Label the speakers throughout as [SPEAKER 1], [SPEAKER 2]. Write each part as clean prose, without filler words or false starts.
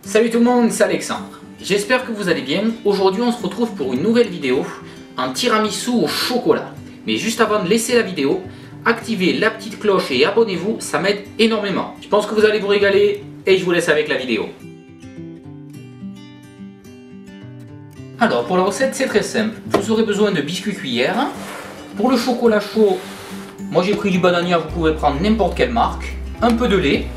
[SPEAKER 1] Salut tout le monde, c'est Alexandre. J'espère que vous allez bien. Aujourd'hui on se retrouve pour une nouvelle vidéo, un tiramisu au chocolat. Mais juste avant de laisser la vidéo, activez la petite cloche et abonnez-vous, ça m'aide énormément. Je pense que vous allez vous régaler et je vous laisse avec la vidéo. Alors pour la recette c'est très simple, vous aurez besoin de biscuits cuillères. Pour le chocolat chaud, moi j'ai pris du Banania, vous pouvez prendre n'importe quelle marque. Un peu de lait.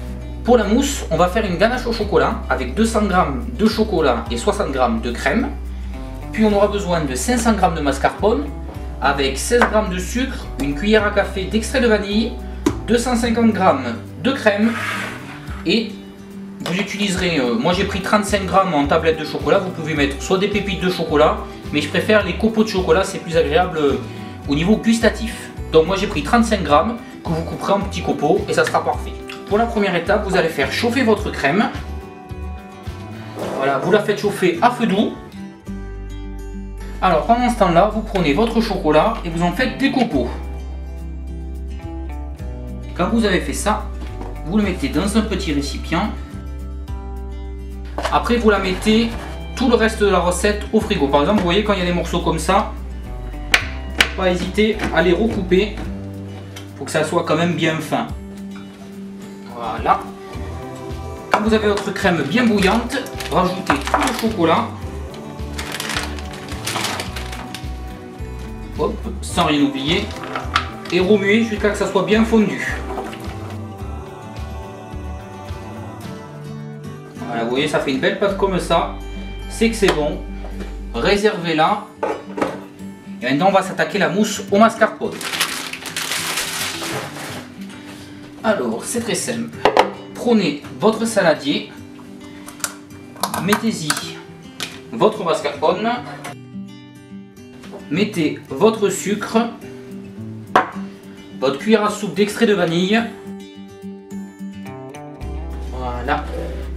[SPEAKER 1] Pour la mousse, on va faire une ganache au chocolat avec 200 g de chocolat et 60 g de crème. Puis on aura besoin de 500 g de mascarpone avec 16 g de sucre, une cuillère à café d'extrait de vanille, 250 g de crème et vous utiliserez, moi j'ai pris 35 g en tablette de chocolat, vous pouvez mettre soit des pépites de chocolat, mais je préfère les copeaux de chocolat, c'est plus agréable au niveau gustatif. Donc moi j'ai pris 35 g que vous couperez en petits copeaux et ça sera parfait. Pour la première étape, vous allez faire chauffer votre crème. Voilà, vous la faites chauffer à feu doux. Alors pendant ce temps-là, vous prenez votre chocolat et vous en faites des copeaux. Quand vous avez fait ça, vous le mettez dans un petit récipient. Après, vous la mettez tout le reste de la recette au frigo. Par exemple, vous voyez quand il y a des morceaux comme ça, faut pas hésiter à les recouper pour que ça soit quand même bien fin. Voilà. Quand vous avez votre crème bien bouillante, rajoutez tout le chocolat. Hop, sans rien oublier. Et remuez jusqu'à ce que ça soit bien fondu. Voilà, vous voyez, ça fait une belle pâte comme ça. C'est que c'est bon. Réservez-la. Et maintenant, on va s'attaquer la mousse au mascarpone. Alors, c'est très simple. Prenez votre saladier, mettez-y votre mascarpone, mettez votre sucre, votre cuillère à soupe d'extrait de vanille. Voilà.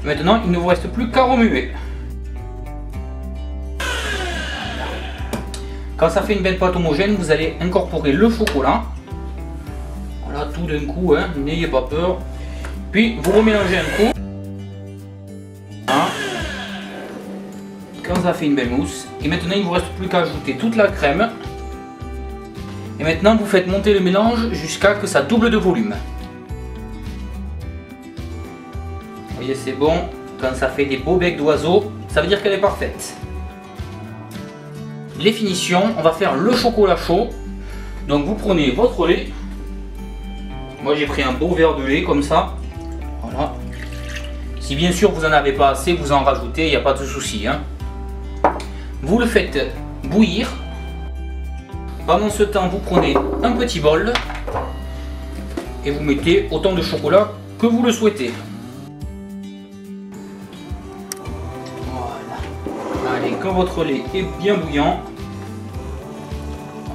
[SPEAKER 1] Maintenant, il ne vous reste plus qu'à remuer. Quand ça fait une belle pâte homogène, vous allez incorporer le chocolat. Voilà, tout d'un coup, hein, n'ayez pas peur. Puis vous remélangez un coup. Voilà. Quand ça fait une belle mousse. Et maintenant, il ne vous reste plus qu'à ajouter toute la crème. Et maintenant, vous faites monter le mélange jusqu'à ce que ça double de volume. Vous voyez, c'est bon. Quand ça fait des beaux becs d'oiseau, ça veut dire qu'elle est parfaite. Les finitions, on va faire le chocolat chaud. Donc vous prenez votre lait. Moi j'ai pris un beau verre de lait comme ça. Voilà. Si bien sûr vous n'en avez pas assez, vous en rajoutez, il n'y a pas de souci. Hein. Vous le faites bouillir. Pendant ce temps, vous prenez un petit bol et vous mettez autant de chocolat que vous le souhaitez. Voilà. Allez, quand votre lait est bien bouillant,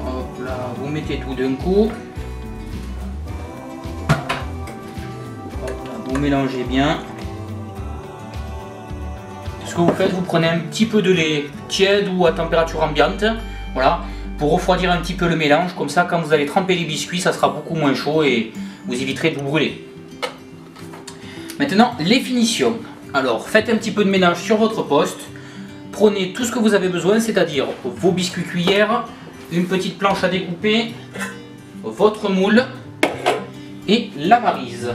[SPEAKER 1] hop là, vous mettez tout d'un coup. Vous mélangez bien. Ce que vous faites, vous prenez un petit peu de lait tiède ou à température ambiante, voilà, pour refroidir un petit peu le mélange. Comme ça, quand vous allez tremper les biscuits, ça sera beaucoup moins chaud et vous éviterez de vous brûler. Maintenant, les finitions. Alors, faites un petit peu de mélange sur votre poste. Prenez tout ce que vous avez besoin, c'est-à-dire vos biscuits cuillères, une petite planche à découper, votre moule et la maryse.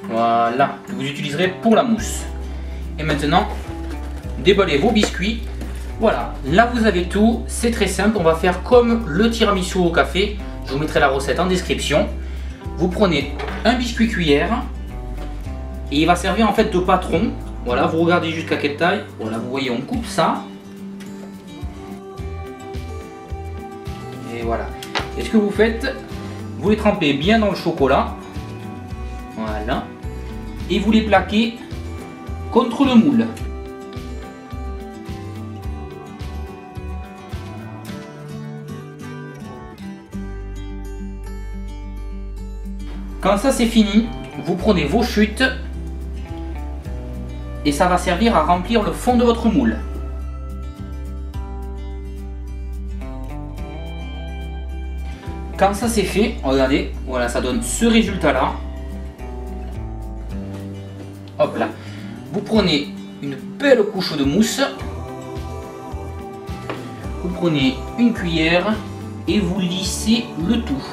[SPEAKER 1] Voilà, que vous utiliserez pour la mousse. Et maintenant, déballez vos biscuits. Voilà, là vous avez tout, c'est très simple. On va faire comme le tiramisu au café. Je vous mettrai la recette en description. Vous prenez un biscuit cuillère et il va servir en fait de patron. Voilà, vous regardez jusqu'à quelle taille. Voilà, vous voyez, on coupe ça. Et voilà. Et ce que vous faites, vous les trempez bien dans le chocolat. Voilà. Et vous les plaquez contre le moule. Quand ça c'est fini, vous prenez vos chutes et ça va servir à remplir le fond de votre moule. Quand ça c'est fait, regardez, voilà, ça donne ce résultat là. Hop là. Vous prenez une belle couche de mousse. Vous prenez une cuillère et vous lissez le tout.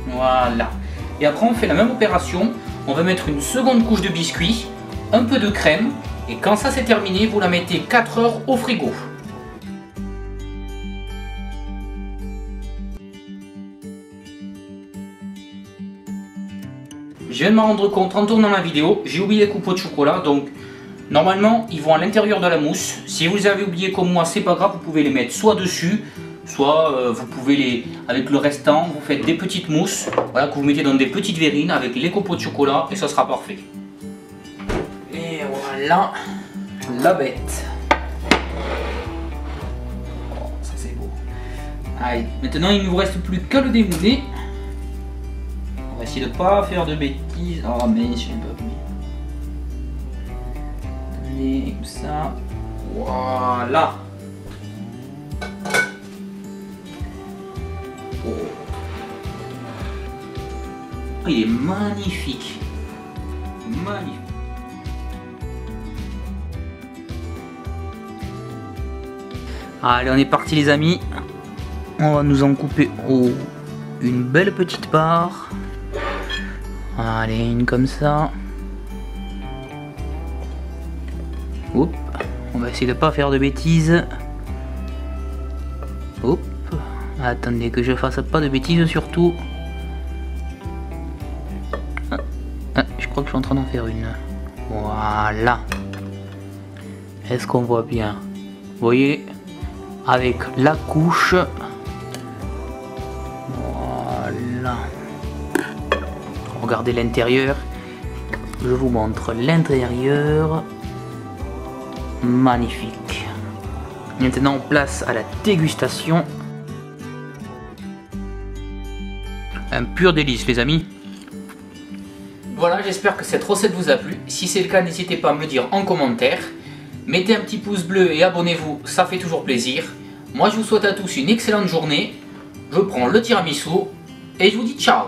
[SPEAKER 1] Voilà. Et après on fait la même opération. On va mettre une seconde couche de biscuit, un peu de crème. Et quand ça c'est terminé, vous la mettez 4 heures au frigo. Je viens de me rendre compte en tournant la vidéo, j'ai oublié les coupeaux de chocolat, donc normalement ils vont à l'intérieur de la mousse. Si vous les avez oubliés comme moi, c'est pas grave, vous pouvez les mettre soit dessus, soit vous pouvez les, avec le restant, vous faites des petites mousses, voilà, que vous mettez dans des petites verrines avec les copeaux de chocolat et ça sera parfait. Et voilà la bête. Oh, ça c'est beau. Allez, maintenant il ne vous reste plus qu'à le démouler. On va essayer de ne pas faire de bêtises. Oh mais je sais pas mis. Comme ça. Voilà. Oh. Oh, il est magnifique. Magnifique. Allez, on est parti les amis. On va nous en couper une belle petite part. Allez, une comme ça. Hop. On va essayer de pas faire de bêtises. Hop. Attendez que je fasse pas de bêtises surtout. Je crois que je suis en train d'en faire une. Voilà. Est-ce qu'on voit bien? Vous voyez? Avec la couche. Voilà. Regardez l'intérieur. Je vous montre l'intérieur. Magnifique. Maintenant, place à la dégustation. Un pur délice, les amis. Voilà, j'espère que cette recette vous a plu. Si c'est le cas, n'hésitez pas à me le dire en commentaire. Mettez un petit pouce bleu et abonnez-vous, ça fait toujours plaisir. Moi, je vous souhaite à tous une excellente journée. Je prends le tiramisu et je vous dis ciao.